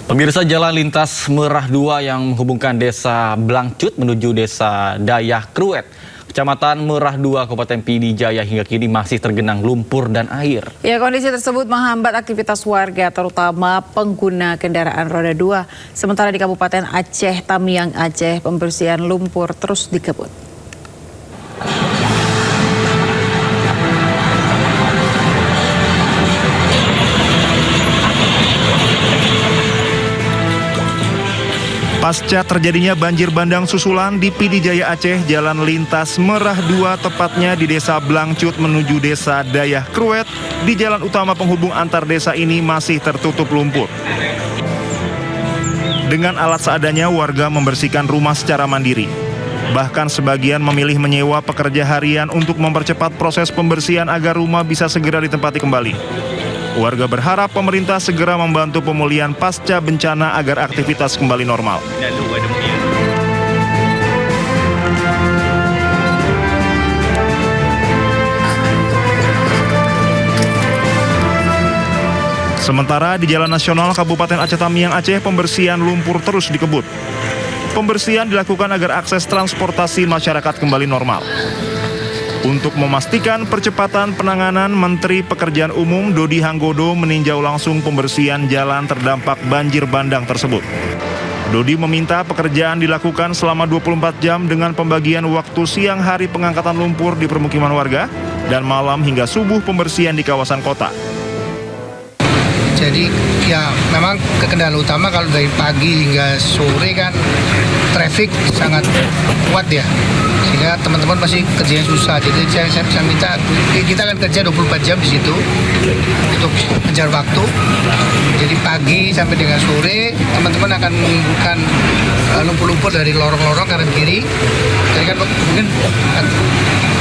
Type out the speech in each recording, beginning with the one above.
Pemirsa, jalan lintas Merah 2 yang menghubungkan desa Blangcut menuju desa Dayah Kruet, Kecamatan Merah 2, Kabupaten PD Jaya hingga kini masih tergenang lumpur dan air. Ya, kondisi tersebut menghambat aktivitas warga, terutama pengguna kendaraan roda 2. Sementara di Kabupaten Aceh Tamiang Aceh, pembersihan lumpur terus dikebut. Pasca terjadinya banjir bandang susulan di PD Jaya Aceh, jalan lintas Merah 2 tepatnya di desa Blangcut menuju desa Dayah Kruet, di jalan utama penghubung antar desa ini masih tertutup lumpur. Dengan alat seadanya, warga membersihkan rumah secara mandiri. Bahkan sebagian memilih menyewa pekerja harian untuk mempercepat proses pembersihan agar rumah bisa segera ditempati kembali. Warga berharap pemerintah segera membantu pemulihan pasca bencana agar aktivitas kembali normal. Sementara di Jalan Nasional Kabupaten Aceh Tamiang Aceh, pembersihan lumpur terus dikebut. Pembersihan dilakukan agar akses transportasi masyarakat kembali normal. Untuk memastikan percepatan penanganan, Menteri Pekerjaan Umum Dodi Hanggodo meninjau langsung pembersihan jalan terdampak banjir bandang tersebut. Dodi meminta pekerjaan dilakukan selama 24 jam dengan pembagian waktu siang hari pengangkatan lumpur di permukiman warga dan malam hingga subuh pembersihan di kawasan kota. Jadi ya memang kendala utama kalau dari pagi hingga sore kan traffic sangat kuat ya, sehingga teman-teman masih kerjanya susah. Jadi saya minta, kita kan kerja 24 jam di situ untuk mengejar waktu. Jadi pagi sampai dengan sore teman-teman akan mengumpulkan lumpur-lumpur dari lorong-lorong kanan kiri. Jadi kan mungkin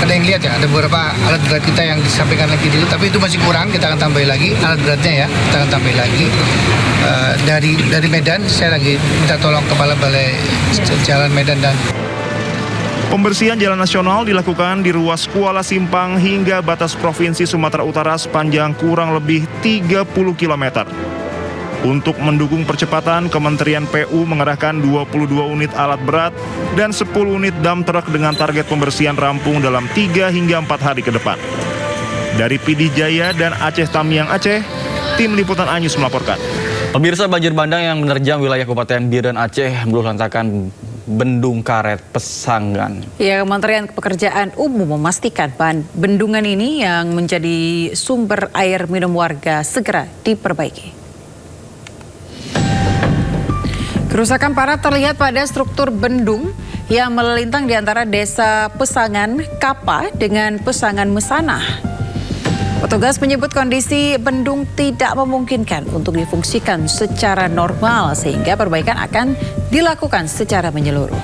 ada yang lihat ya, ada beberapa alat berat kita yang disampaikan lagi dulu, tapi itu masih kurang, kita akan tambah lagi alat beratnya ya, kita akan tambah lagi. Dari Medan, saya lagi minta tolong Kepala Balai Jalan Medan dan Pembersihan jalan nasional dilakukan di ruas Kuala Simpang hingga batas Provinsi Sumatera Utara sepanjang kurang lebih 30 km. Untuk mendukung percepatan, Kementerian PU mengerahkan 22 unit alat berat dan 10 unit dump truck dengan target pembersihan rampung dalam 3 hingga 4 hari ke depan. Dari PD Jaya dan Aceh Tamiang Aceh, tim Liputan Anyus melaporkan. Pemirsa, banjir bandang yang menerjang wilayah Kabupaten Biren Aceh meluluh lantakan Bendung Karet Pesangan. Ya, Kementerian Pekerjaan Umum memastikan bendungan ini yang menjadi sumber air minum warga segera diperbaiki. Kerusakan parah terlihat pada struktur bendung yang melintang di antara desa Pesangan Kapa dengan Pesangan Mesanah. Petugas menyebut kondisi bendung tidak memungkinkan untuk difungsikan secara normal sehingga perbaikan akan dilakukan secara menyeluruh.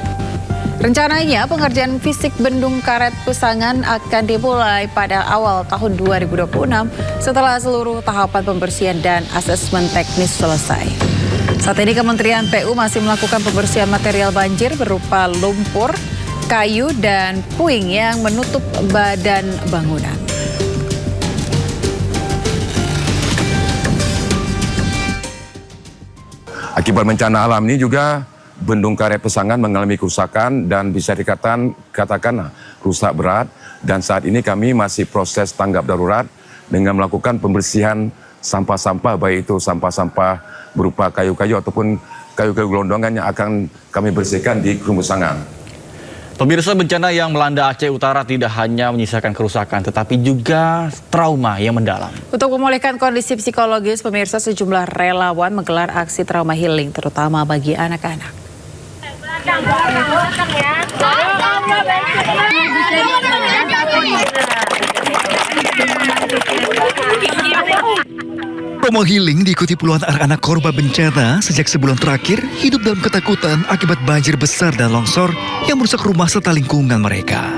Rencananya pengerjaan fisik Bendung Karet Pesangan akan dimulai pada awal tahun 2026 setelah seluruh tahapan pembersihan dan asesmen teknis selesai. Saat ini Kementerian PU masih melakukan pembersihan material banjir berupa lumpur, kayu, dan puing yang menutup badan bangunan. Akibat bencana alam ini juga Bendung Karet Pesangan mengalami kerusakan dan bisa dikatakan rusak berat, dan saat ini kami masih proses tanggap darurat dengan melakukan pembersihan sampah-sampah, baik itu sampah-sampah berupa kayu-kayu ataupun kayu-kayu gelondongan yang akan kami bersihkan di Kerumbusangan. Pemirsa, bencana yang melanda Aceh Utara tidak hanya menyisakan kerusakan, tetapi juga trauma yang mendalam. Untuk memulihkan kondisi psikologis, pemirsa, sejumlah relawan menggelar aksi trauma healing, terutama bagi anak-anak. Trauma healing diikuti puluhan anak-anak korban bencana sejak sebulan terakhir hidup dalam ketakutan akibat banjir besar dan longsor yang merusak rumah serta lingkungan mereka.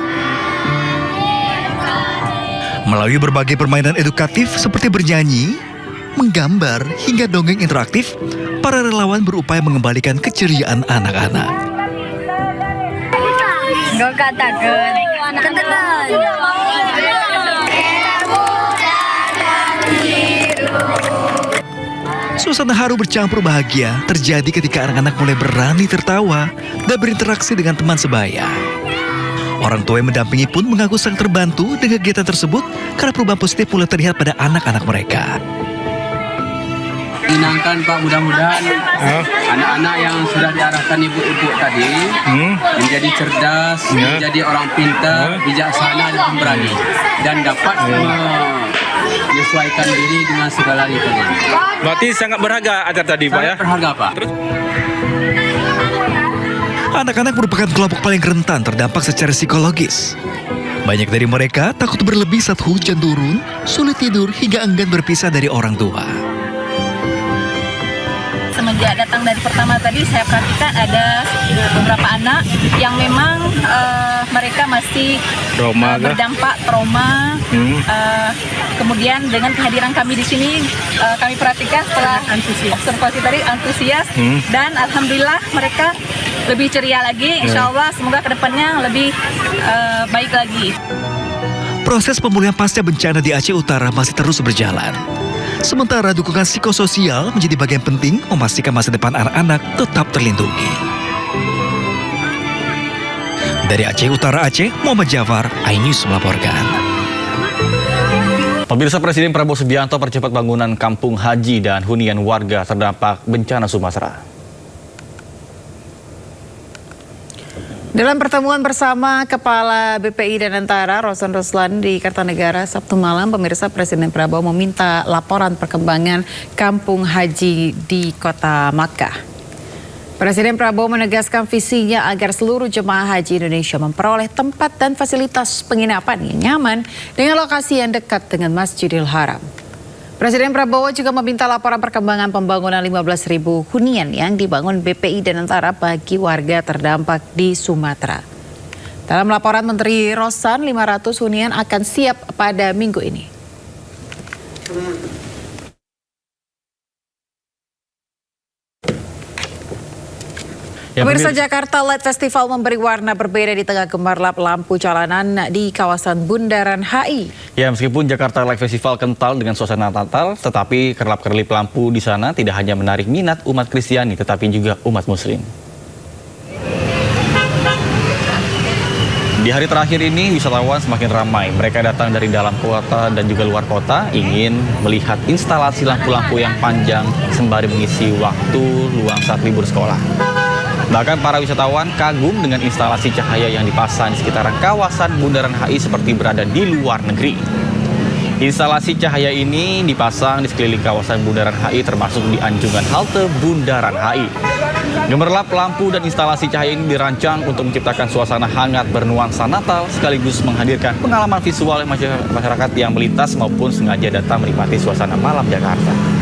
Melalui berbagai permainan edukatif seperti bernyanyi, menggambar, hingga dongeng interaktif, para relawan berupaya mengembalikan keceriaan anak-anak. Gak katakan, Suasana haru bercampur bahagia terjadi ketika anak-anak mulai berani tertawa dan berinteraksi dengan teman sebaya. Orang tua yang mendampingi pun mengaku sangat terbantu dengan kegiatan tersebut karena perubahan positif mulai terlihat pada anak-anak mereka. Menyenangkan Pak, mudah-mudahan anak-anak yang sudah diarahkan ibu-ibu tadi menjadi cerdas, menjadi orang pintar, bijaksana dan pemberani, dan dapat menyesuaikan diri dengan segala lingkungan. Berarti sangat berharga acara tadi Pak ya? Sangat berharga Pak. Anak-anak merupakan kelompok paling rentan terdampak secara psikologis. Banyak dari mereka takut berlebih saat hujan turun, sulit tidur hingga enggan berpisah dari orang tua. Semenjak datang dari pertama tadi saya perhatikan ada beberapa anak yang memang mereka masih berdampak trauma. Kemudian dengan kehadiran kami di sini kami perhatikan setelah observasi tadi antusias dan alhamdulillah mereka lebih ceria lagi. Insya Allah semoga kedepannya lebih baik lagi. Proses pemulihan pasca bencana di Aceh Utara masih terus berjalan. Sementara dukungan psikososial menjadi bagian penting memastikan masa depan anak-anak tetap terlindungi. Dari Aceh Utara Aceh, Muhammad Jafar, iNews melaporkan. Pemirsa, Presiden Prabowo Subianto percepat bangunan kampung haji dan hunian warga terdampak bencana Sumatera. Dalam pertemuan bersama Kepala BPI dan Antara Rosan Ruslan di Kartanegara Sabtu malam, pemirsa, Presiden Prabowo meminta laporan perkembangan kampung haji di Kota Makkah. Presiden Prabowo menegaskan visinya agar seluruh jemaah haji Indonesia memperoleh tempat dan fasilitas penginapan yang nyaman dengan lokasi yang dekat dengan Masjidil Haram. Presiden Prabowo juga meminta laporan perkembangan pembangunan 15.000 hunian yang dibangun BPI dan Antara bagi warga terdampak di Sumatera. Dalam laporan Menteri Rosan, 500 hunian akan siap pada minggu ini. Pemirsa, Jakarta Light Festival memberi warna berbeda di tengah gemerlap lampu jalanan di kawasan Bundaran HI. Ya, meskipun Jakarta Light Festival kental dengan suasana Natal, tetapi kerlap-kerlip lampu di sana tidak hanya menarik minat umat Kristiani, tetapi juga umat Muslim. Di hari terakhir ini, wisatawan semakin ramai. Mereka datang dari dalam kota dan juga luar kota, ingin melihat instalasi lampu-lampu yang panjang sembari mengisi waktu luang saat libur sekolah. Bahkan para wisatawan kagum dengan instalasi cahaya yang dipasang di sekitaran kawasan Bundaran HI seperti berada di luar negeri. Instalasi cahaya ini dipasang di sekeliling kawasan Bundaran HI termasuk di anjungan halte Bundaran HI. Gemerlap lampu dan instalasi cahaya ini dirancang untuk menciptakan suasana hangat bernuansa Natal sekaligus menghadirkan pengalaman visual masyarakat yang melintas maupun sengaja datang menikmati suasana malam Jakarta.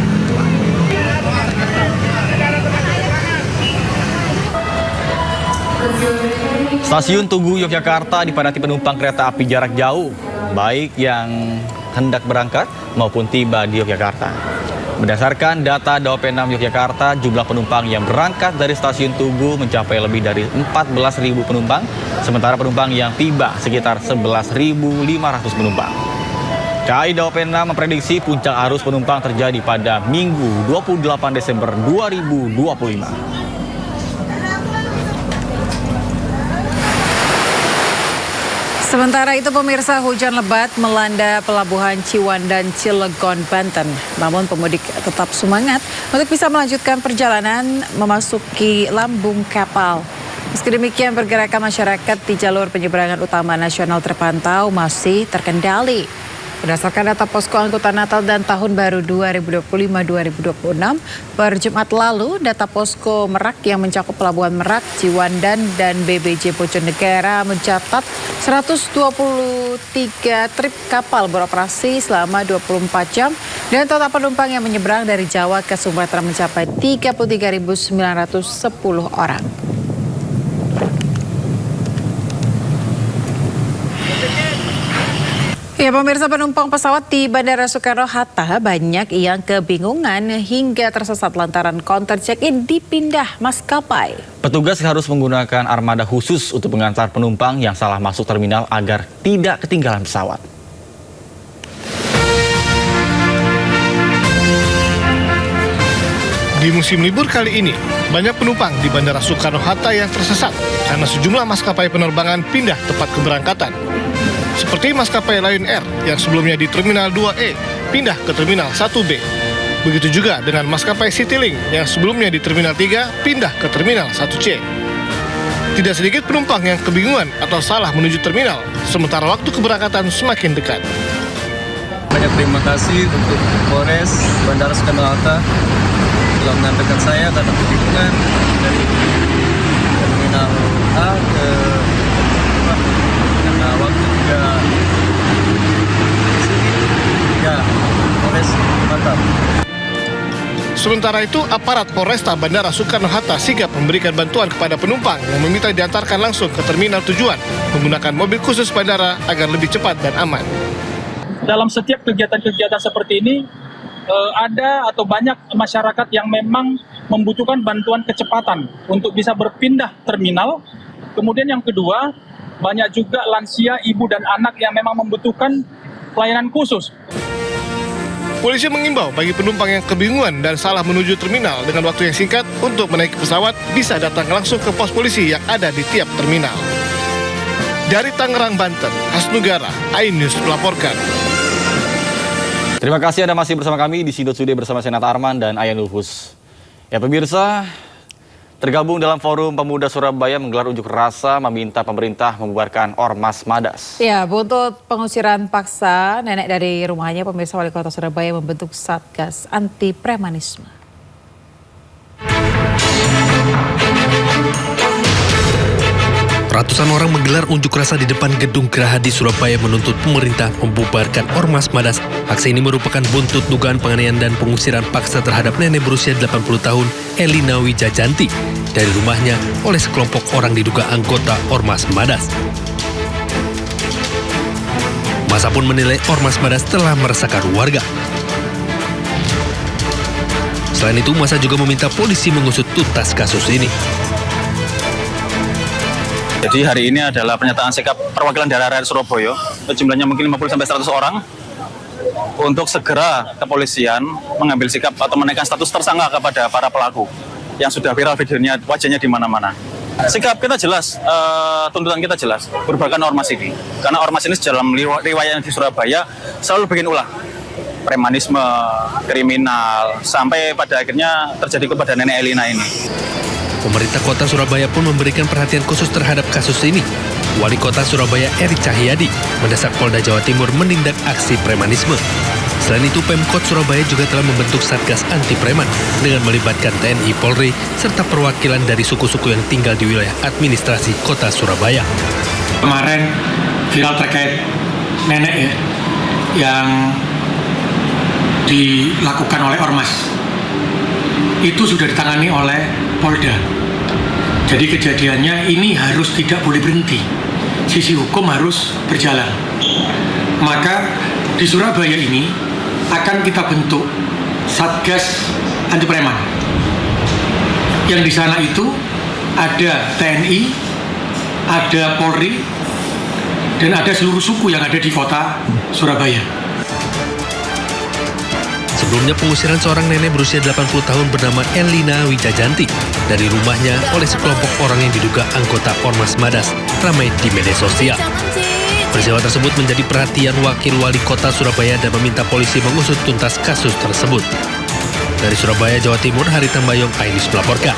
Stasiun Tugu Yogyakarta dipadati penumpang kereta api jarak jauh, baik yang hendak berangkat maupun tiba di Yogyakarta. Berdasarkan data Daopenam Yogyakarta, jumlah penumpang yang berangkat dari stasiun Tugu mencapai lebih dari 14.000 penumpang, sementara penumpang yang tiba sekitar 11.500 penumpang. KAI Daopenam memprediksi puncak arus penumpang terjadi pada Minggu 28 Desember 2025. Sementara itu, pemirsa, hujan lebat melanda pelabuhan Ciwandan, Cilegon, Banten. Namun pemudik tetap semangat untuk bisa melanjutkan perjalanan memasuki lambung kapal. Meski demikian, pergerakan masyarakat di jalur penyeberangan utama nasional terpantau masih terkendali. Berdasarkan data Posko Angkutan Natal dan Tahun Baru 2025-2026, per Jumat lalu, data Posko Merak yang mencakup Pelabuhan Merak, Ciwandan, dan BBJ Bojonegara mencatat 123 trip kapal beroperasi selama 24 jam dan total penumpang yang menyeberang dari Jawa ke Sumatera mencapai 33.910 orang. Ya, pemirsa, penumpang pesawat di Bandara Soekarno-Hatta banyak yang kebingungan hingga tersesat lantaran counter check-in dipindah maskapai. Petugas harus menggunakan armada khusus untuk mengantar penumpang yang salah masuk terminal agar tidak ketinggalan pesawat. Di musim libur kali ini, banyak penumpang di Bandara Soekarno-Hatta yang tersesat karena sejumlah maskapai penerbangan pindah tempat keberangkatan. Seperti maskapai Lion Air yang sebelumnya di Terminal 2E pindah ke Terminal 1B. Begitu juga dengan maskapai Citylink yang sebelumnya di Terminal 3 pindah ke Terminal 1C. Tidak sedikit penumpang yang kebingungan atau salah menuju terminal, sementara waktu keberangkatan semakin dekat. Banyak terima kasih untuk Polres Bandara Soekarno-Hatta telah menyampaikan saya karena kebingungan dari Terminal A ke karena waktu ya Polres mantap. Sementara itu, aparat Polresta Bandara Soekarno-Hatta sigap memberikan bantuan kepada penumpang yang meminta diantarkan langsung ke terminal tujuan menggunakan mobil khusus bandara agar lebih cepat dan aman. Dalam setiap kegiatan-kegiatan seperti ini, ada atau banyak masyarakat yang memang membutuhkan bantuan kecepatan untuk bisa berpindah terminal. Kemudian yang kedua, banyak juga lansia, ibu dan anak yang memang membutuhkan pelayanan khusus. Polisi mengimbau bagi penumpang yang kebingungan dan salah menuju terminal dengan waktu yang singkat untuk menaiki pesawat bisa datang langsung ke pos polisi yang ada di tiap terminal. Dari Tangerang, Banten, Hasnugara, iNews melaporkan. Terima kasih Anda masih bersama kami di Sidot Sude bersama Senat Arman dan Ayan Ulfus. Ya pemirsa, tergabung dalam Forum Pemuda Surabaya menggelar unjuk rasa meminta pemerintah membubarkan Ormas Madas. Ya, buntut pengusiran paksa nenek dari rumahnya, pemirsa Wali Kota Surabaya membentuk Satgas Anti Premanisme. Ratusan orang menggelar unjuk rasa di depan gedung Geraha di Surabaya menuntut pemerintah membubarkan Ormas Madas. Aksi ini merupakan buntut dugaan penganiayaan dan pengusiran paksa terhadap nenek berusia 80 tahun Elina Wijajanti dari rumahnya oleh sekelompok orang diduga anggota Ormas Madas. Masa pun menilai Ormas Madas telah meresahkan warga. Selain itu, masa juga meminta polisi mengusut tuntas kasus ini. Jadi hari ini adalah pernyataan sikap perwakilan daerah rakyat Surabaya, jumlahnya mungkin 50-100 orang, untuk segera kepolisian mengambil sikap atau menaikkan status tersangka kepada para pelaku yang sudah viral videonya, wajahnya di mana-mana. Sikap kita jelas, tuntutan kita jelas, bubarkan ormas ini. Karena ormas ini dalam riwayat di Surabaya selalu bikin ulah. Premanisme, kriminal, sampai pada akhirnya terjadi kepada nenek Elina ini. Pemerintah Kota Surabaya pun memberikan perhatian khusus terhadap kasus ini. Wali Kota Surabaya Eri Cahyadi mendesak Polda Jawa Timur menindak aksi premanisme. Selain itu, Pemkot Surabaya juga telah membentuk Satgas Anti Preman dengan melibatkan TNI, Polri, serta perwakilan dari suku-suku yang tinggal di wilayah administrasi Kota Surabaya. Kemarin viral terkait nenek ya, yang dilakukan oleh Ormas. Itu sudah ditangani oleh Polda. Jadi kejadiannya ini harus tidak boleh berhenti. Sisi hukum harus berjalan. Maka di Surabaya ini akan kita bentuk Satgas Anti Preman. Yang di sana itu ada TNI, ada Polri, dan ada seluruh suku yang ada di kota Surabaya. Sebelumnya pengusiran seorang nenek berusia 80 tahun bernama Elina Wijajanti dari rumahnya oleh sekelompok orang yang diduga anggota Ormas Madas ramai di media sosial. Peristiwa tersebut menjadi perhatian Wakil Wali Kota Surabaya dan meminta polisi mengusut tuntas kasus tersebut. Dari Surabaya, Jawa Timur, Hari Tambayong, iNews melaporkan.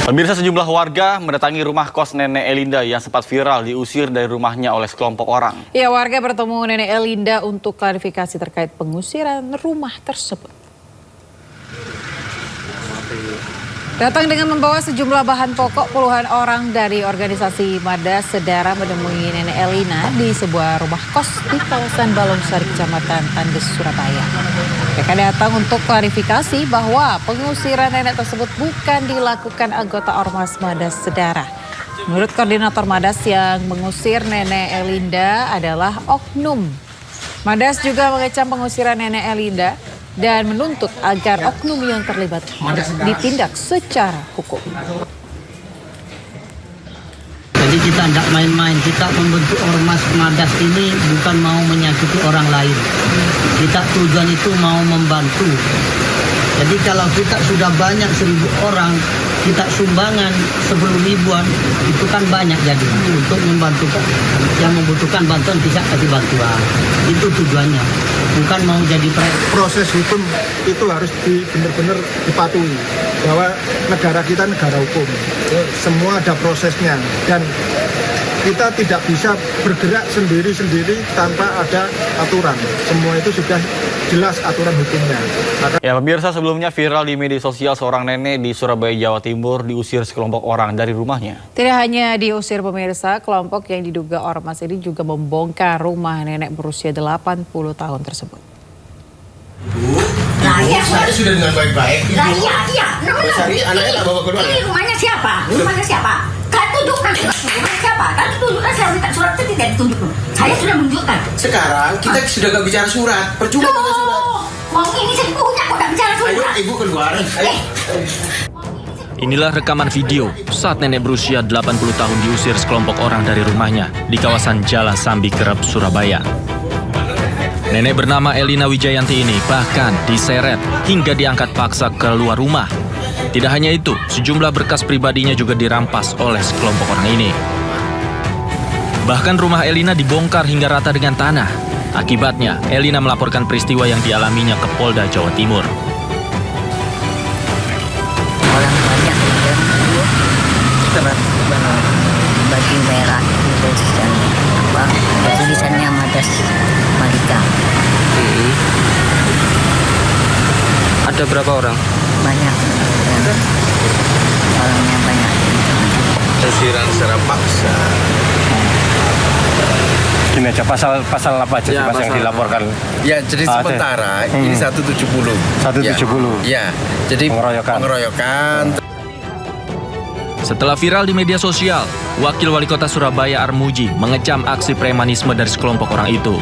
Pemirsa, sejumlah warga mendatangi rumah kos nenek Elinda yang sempat viral diusir dari rumahnya oleh sekelompok orang. Ya, warga bertemu nenek Elinda untuk klarifikasi terkait pengusiran rumah tersebut. Datang dengan membawa sejumlah bahan pokok, puluhan orang dari organisasi Madas Sedara menemui nenek Elina di sebuah rumah kos di kawasan Balongsari, Kecamatan Tandes, Surabaya. Mereka datang untuk klarifikasi bahwa pengusiran nenek tersebut bukan dilakukan anggota Ormas Madas Sedara. Menurut koordinator Madas, yang mengusir nenek Elinda adalah oknum. Madas juga mengecam pengusiran nenek Elinda dan menuntut agar oknum yang terlibat ditindak secara hukum. Jadi kita tidak main-main, kita membentuk Ormas Madas ini bukan mau menyakiti orang lain. Kita tujuan itu mau membantu Jadi kalau kita sudah banyak 1.000 orang, kita sumbangan 10 ribuan, itu kan banyak jadi untuk membantu yang membutuhkan bantuan bisa kasih bantuan. Itu tujuannya, bukan mau jadi proses hukum itu harus benar-benar dipatuhi bahwa negara kita negara hukum. Semua ada prosesnya dan kita tidak bisa bergerak sendiri-sendiri tanpa ada aturan. Semua itu sudah jelas aturan hukumnya. Ya pemirsa, sebelumnya viral di media sosial seorang nenek di Surabaya, Jawa Timur diusir sekelompok orang dari rumahnya. Tidak hanya diusir pemirsa, kelompok yang diduga ormas ini juga membongkar rumah nenek berusia 80 tahun tersebut. Saya sudah dengan baik-baik. Iya. Cari anaknya tak bawa keluar. Ini rumahnya siapa? Rumahnya siapa? Kan tunjukkan rumahnya siapa? Kan tunjukkan, saya minta surat itu tidak ditunjuk. Saya sudah menunjukkan. Sekarang kita sudah gak bicara surat. Percuma pakai surat. Mau ini saya punya kok gak bicara surat. Ayo ibu keluar. Ayo. Inilah rekaman video saat nenek berusia 80 tahun diusir sekelompok orang dari rumahnya di kawasan Jalan Sambi Kerep, Surabaya. Nenek bernama Elina Wijayanti ini bahkan diseret hingga diangkat paksa keluar rumah. Tidak hanya itu, sejumlah berkas pribadinya juga dirampas oleh sekelompok orang ini. Bahkan rumah Elina dibongkar hingga rata dengan tanah. Akibatnya, Elina melaporkan peristiwa yang dialaminya ke Polda Jawa Timur. Orang banyak surat baju merah tulisan tulisannya Madas Malika. Ada berapa orang? Banyak. Orangnya banyak. Usiran secara paksa. Gini aja, pasal apa aja ya, yang dilaporkan? Ya, jadi sementara ini 170. 170. Ya, jadi pengeroyokan. Setelah viral di media sosial, Wakil Wali Kota Surabaya Armuji mengecam aksi premanisme dari sekelompok orang itu.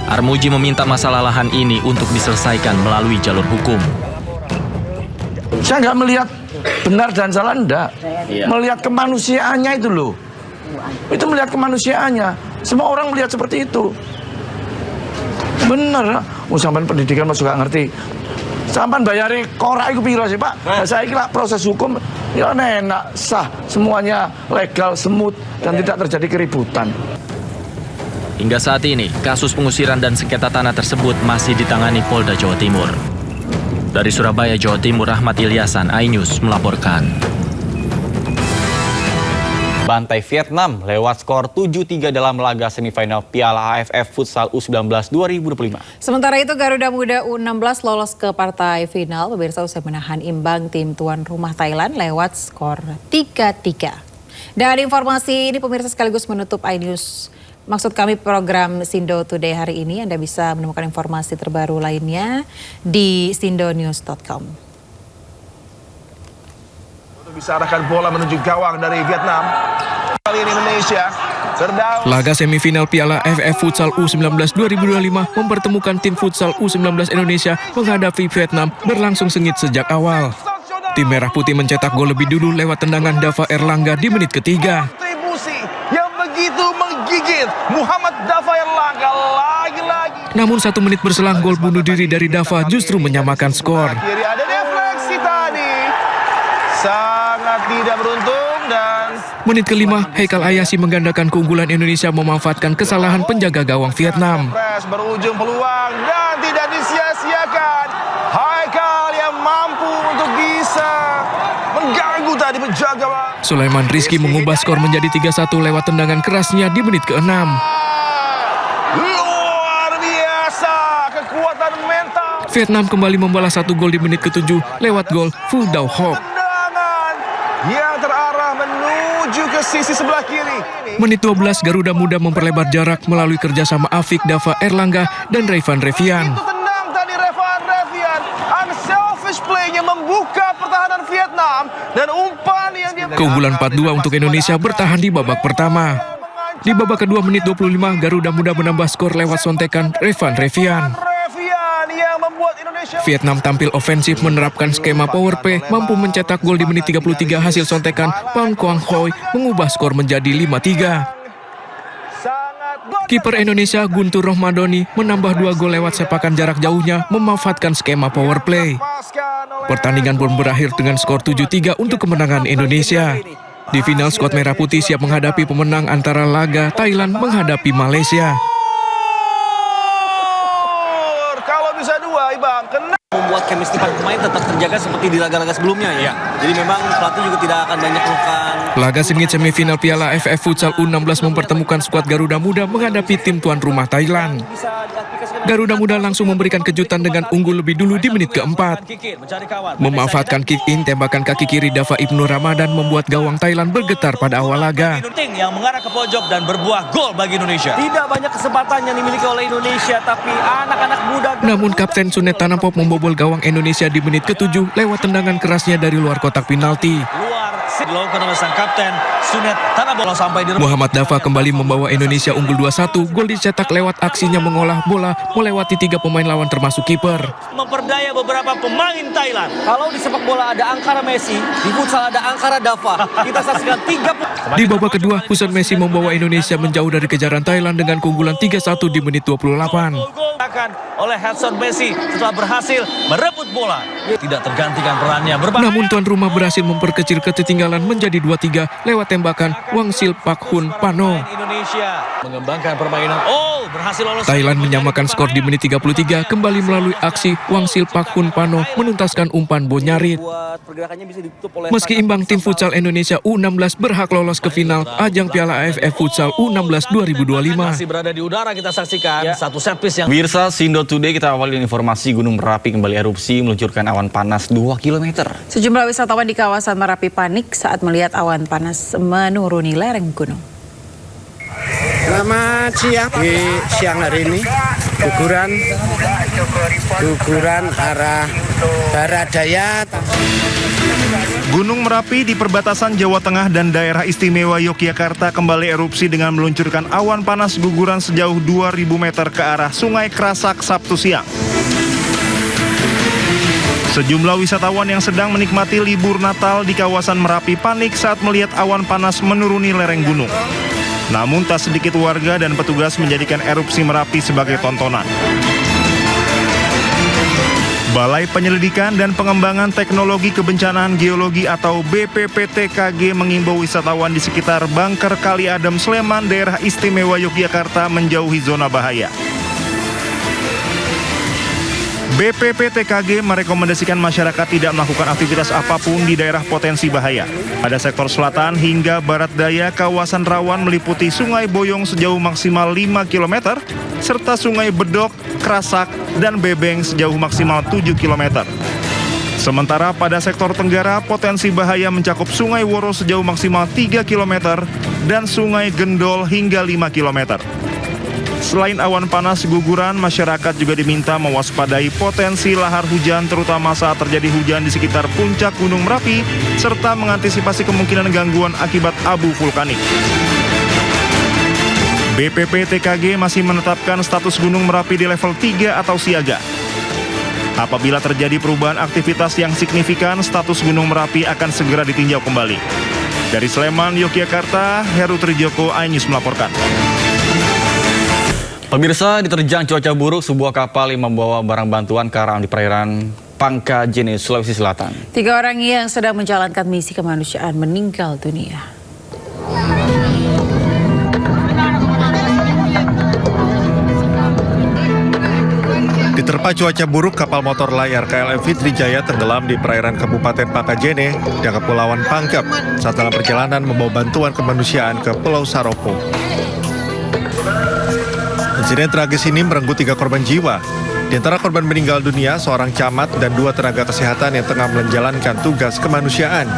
Armuji meminta masalah lahan ini untuk diselesaikan melalui jalur hukum. Saya nggak melihat benar dan salah, enggak. Melihat kemanusiaannya itu loh. Itu melihat kemanusiaannya. Semua orang melihat seperti itu. Bener, sampean pendidikan masuk gak ngerti. Sampean bayari korak itu piro sih, Pak? Saya kira proses hukum ya enak, sah, semuanya legal, smooth dan tidak terjadi keributan. Hingga saat ini, kasus pengusiran dan sengketa tanah tersebut masih ditangani Polda Jawa Timur. Dari Surabaya, Jawa Timur, Rahmat Ilyasan, iNews melaporkan. Bantai Vietnam lewat skor 7-3 dalam laga semifinal Piala AFF Futsal U19 2025. Sementara itu Garuda Muda U16 lolos ke partai final. Pemirsa usai menahan imbang tim tuan rumah Thailand lewat skor 3-3. Dan informasi ini pemirsa sekaligus menutup iNews. Maksud kami program Sindo Today hari ini. Anda bisa menemukan informasi terbaru lainnya di sindonews.com. Bisa arahkan bola menuju gawang dari Vietnam. Kali ini Indonesia terdaun. Laga semifinal Piala AFF Futsal U19 2025 mempertemukan tim futsal U19 Indonesia menghadapi Vietnam berlangsung sengit sejak awal. Tim Merah Putih mencetak gol lebih dulu lewat tendangan Dava Erlangga di menit ketiga. Kontribusi yang begitu menggigit Muhammad Dava Erlangga lagi-lagi. Namun 1 menit berselang gol bunuh diri dari Dava justru menyamakan skor. Kiri ada defleksi tadi. Sangat tidak beruntung dan... Menit kelima, Haikal Ayasi menggandakan keunggulan Indonesia memanfaatkan kesalahan penjaga gawang Vietnam. Berujung peluang dan tidak disia-siakan. Haikal yang mampu untuk bisa mengganggu tadi penjaga. Sulaiman Rizky mengubah skor menjadi 3-1 lewat tendangan kerasnya di menit ke-6. Luar biasa kekuatan mental. Vietnam kembali membalas 1 gol di menit ke-7 lewat gol Phu Dau Hoc. Yang terarah menuju ke sisi sebelah kiri. Menit 12, Garuda Muda memperlebar jarak melalui kerjasama Afik, Dava Erlangga, dan Revan Revian. Itu tenang tadi Revan Revian. Unselfish play-nya membuka pertahanan Vietnam. Dan umpan yang dia... Keunggulan 4-2 untuk Indonesia bertahan di babak pertama. Di babak kedua menit 25, Garuda Muda menambah skor lewat sontekan Revan Revian. Vietnam tampil ofensif menerapkan skema power play, mampu mencetak gol di menit 33 hasil sontekan Pang Quang Hoi mengubah skor menjadi 5-3. Kiper Indonesia Guntur Rohmadoni menambah 2 gol lewat sepakan jarak jauhnya memanfaatkan skema power play. Pertandingan pun berakhir dengan skor 7-3 untuk kemenangan Indonesia. Di final, skuad Merah Putih siap menghadapi pemenang antara laga Thailand menghadapi Malaysia. Kalau bisa 2, Ibang, kena. Membuat chemistry para pemain tetap terjaga seperti di laga-laga sebelumnya ya. Jadi memang pelatih juga tidak akan banyak melakukan. Laga sengit semifinal Piala AFF Futsal U16 mempertemukan skuad Garuda Muda menghadapi tim tuan rumah Thailand. Garuda Muda langsung memberikan kejutan dengan unggul lebih dulu di menit keempat. Memanfaatkan kick-in, tembakan kaki kiri Dava Ibnu Ramadan membuat gawang Thailand bergetar pada awal laga. Yang mengarah ke pojok dan berbuah gol bagi Indonesia. Tidak banyak kesempatan yang dimiliki oleh Indonesia, tapi anak-anak muda. Namun Kapten Sunet Tanampop membobol gawang Indonesia di menit ke-7 lewat tendangan kerasnya dari luar kotak penalti. Dilakukan oleh sang kapten Sunet Tanampop sampai di Muhammad Dava kembali membawa Indonesia unggul 2-1. Gol dicetak lewat aksinya mengolah bola melewati 3 pemain lawan termasuk kiper. Memperdaya beberapa pemain Thailand. Kalau di sepak bola ada Angkara Messi, di futsal ada Angkara Dava. Kita saksikan 3. Di babak kedua, Husein Messi membawa Indonesia menjauh dari kejaran Thailand dengan keunggulan 3-1 di menit 28. Oleh Hudson Messi setelah berhasil merebut bola. Tidak tergantikan perannya. Namun tuan rumah berhasil memperkecil ketertinggalan menjadi 2-3 lewat tembakan Wangsil Pak Hun Pano. Indonesia mengembangkan permainan. Berhasil lolos. Thailand menyamakan skor di menit 33 kembali melalui aksi Wangsil Pak Hun Pano menuntaskan umpan Bonyarit. Meski imbang, tim futsal Indonesia U16 berhak lolos ke final ajang Piala AFF Futsal U16 2025. Masih berada di udara, kita saksikan satu set piece yang Pemirsa Sindo Today, kita awali informasi Gunung Merapi kembali erupsi meluncurkan awan panas 2 km. Sejumlah wisatawan di kawasan Merapi panik saat melihat awan panas menuruni lereng gunung. Selamat siang. Di siang hari ini guguran arah barat daya. Gunung Merapi di perbatasan Jawa Tengah dan daerah istimewa Yogyakarta kembali erupsi dengan meluncurkan awan panas guguran sejauh 2.000 meter ke arah Sungai Krasak Sabtu siang. Sejumlah wisatawan yang sedang menikmati libur Natal di kawasan Merapi panik saat melihat awan panas menuruni lereng gunung. Namun tak sedikit warga dan petugas menjadikan erupsi Merapi sebagai tontonan. Balai Penyelidikan dan Pengembangan Teknologi Kebencanaan Geologi atau BPPTKG mengimbau wisatawan di sekitar Bangker Kali Adem Sleman, daerah istimewa Yogyakarta menjauhi zona bahaya. BPPTKG merekomendasikan masyarakat tidak melakukan aktivitas apapun di daerah potensi bahaya. Pada sektor selatan hingga barat daya, kawasan rawan meliputi Sungai Boyong sejauh maksimal 5 km, serta Sungai Bedok, Krasak, dan Bebeng sejauh maksimal 7 km. Sementara pada sektor tenggara, potensi bahaya mencakup Sungai Woro sejauh maksimal 3 km, dan Sungai Gendol hingga 5 km. Selain awan panas guguran, masyarakat juga diminta mewaspadai potensi lahar hujan terutama saat terjadi hujan di sekitar puncak Gunung Merapi serta mengantisipasi kemungkinan gangguan akibat abu vulkanik. BPPTKG masih menetapkan status Gunung Merapi di level 3 atau siaga. Apabila terjadi perubahan aktivitas yang signifikan, status Gunung Merapi akan segera ditinjau kembali. Dari Sleman, Yogyakarta, Heru Trijoko, iNews melaporkan. Pemirsa, diterjang cuaca buruk, sebuah kapal yang membawa barang bantuan karam di perairan Pangkajene, Sulawesi Selatan. 3 orang yang sedang menjalankan misi kemanusiaan meninggal dunia. Diterpa cuaca buruk, kapal motor layar KLM Fitri Jaya tenggelam di perairan Kabupaten Pangkajene dan Kepulauan Pangkep saat dalam perjalanan membawa bantuan kemanusiaan ke Pulau Saropo. Insiden tragis ini merenggut 3 korban jiwa. Di antara korban meninggal dunia, seorang camat dan 2 tenaga kesehatan yang tengah menjalankan tugas kemanusiaan.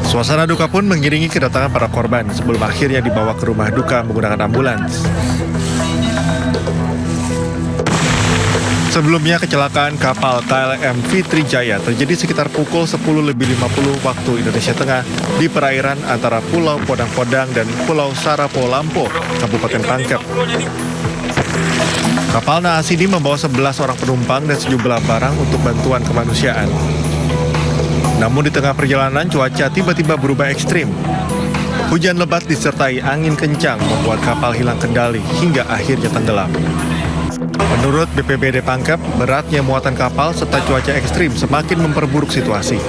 Suasana duka pun mengiringi kedatangan para korban sebelum akhirnya dibawa ke rumah duka menggunakan ambulans. Sebelumnya, kecelakaan kapal KLM Fitri Jaya terjadi sekitar pukul 10:50 waktu Indonesia Tengah di perairan antara Pulau Podang-Podang dan Pulau Sarapo Lampo, Kabupaten Pangkep. Kapal naas ini membawa 11 orang penumpang dan sejumlah barang untuk bantuan kemanusiaan. Namun di tengah perjalanan, cuaca tiba-tiba berubah ekstrim. Hujan lebat disertai angin kencang membuat kapal hilang kendali hingga akhirnya tenggelam. Menurut BPBD Pangkep, beratnya muatan kapal serta cuaca ekstrim semakin memperburuk situasi.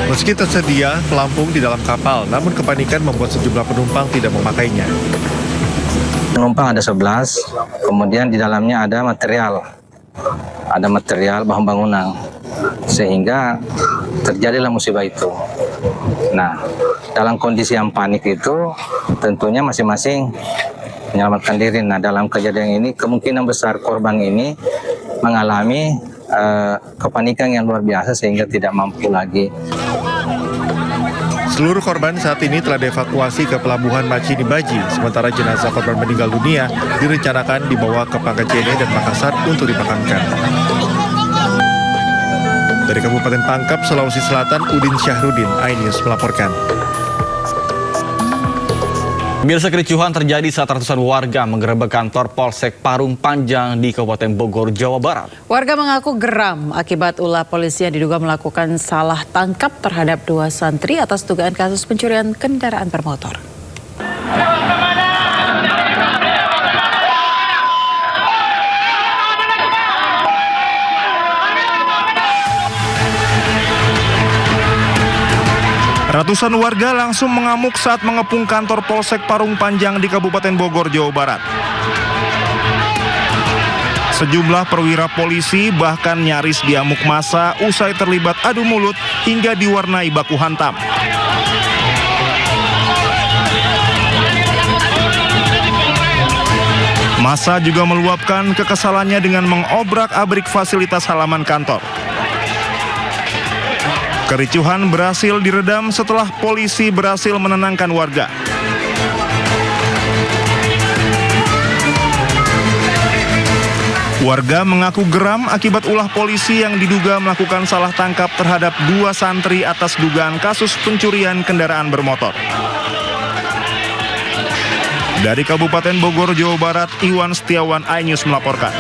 Meski tersedia pelampung di dalam kapal, namun kepanikan membuat sejumlah penumpang tidak memakainya. Penumpang ada 11, kemudian di dalamnya ada material bahan bangunan, sehingga terjadilah musibah itu. Nah, dalam kondisi yang panik itu, tentunya masing-masing menyelamatkan diri. Nah, dalam kejadian ini kemungkinan besar korban ini mengalami kepanikan yang luar biasa sehingga tidak mampu lagi. Seluruh korban saat ini telah dievakuasi ke Pelabuhan Macini Baji, sementara jenazah korban meninggal dunia direncanakan dibawa ke Pangkajene dan Makassar untuk dimakamkan. Dari Kabupaten Pangkep, Sulawesi Selatan, Udin Syahrudin, iNews melaporkan. Pemirsa, kericuhan terjadi saat ratusan warga menggerebek kantor Polsek Parung Panjang di Kabupaten Bogor, Jawa Barat. Warga mengaku geram akibat ulah polisi yang diduga melakukan salah tangkap terhadap 2 santri atas dugaan kasus pencurian kendaraan bermotor. Ratusan warga langsung mengamuk saat mengepung kantor Polsek Parung Panjang di Kabupaten Bogor, Jawa Barat. Sejumlah perwira polisi bahkan nyaris diamuk massa usai terlibat adu mulut hingga diwarnai baku hantam. Massa juga meluapkan kekesalannya dengan mengobrak-abrik fasilitas halaman kantor. Kericuhan berhasil diredam setelah polisi berhasil menenangkan warga. Warga mengaku geram akibat ulah polisi yang diduga melakukan salah tangkap terhadap 2 santri atas dugaan kasus pencurian kendaraan bermotor. Dari Kabupaten Bogor, Jawa Barat, Iwan Setiawan, iNews melaporkan.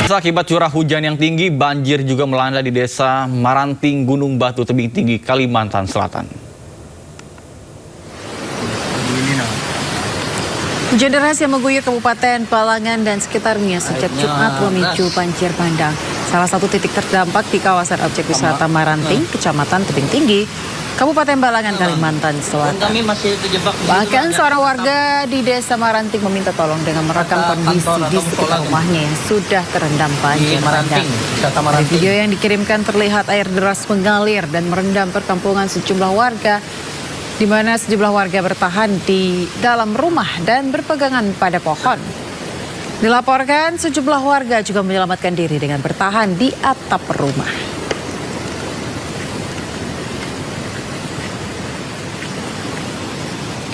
Akibat curah hujan yang tinggi, banjir juga melanda di Desa Maranting, Gunung Batu, Tebing Tinggi, Kalimantan Selatan. Hujan deras yang mengguyur Kabupaten Balangan dan sekitarnya sejak Jumat memicu banjir bandang. Salah satu titik terdampak di kawasan objek wisata Maranting, Kecamatan Tebing Tinggi, Kabupaten Balangan, Kalimantan Selatan. Bahkan seorang warga di Desa Maranting meminta tolong dengan merekam kondisi di sekitar rumahnya yang sudah terendam banjir bandang. Dari video yang dikirimkan terlihat air deras mengalir dan merendam perkampungan sejumlah warga, di mana sejumlah warga bertahan di dalam rumah dan berpegangan pada pohon. Dilaporkan sejumlah warga juga menyelamatkan diri dengan bertahan di atap rumah.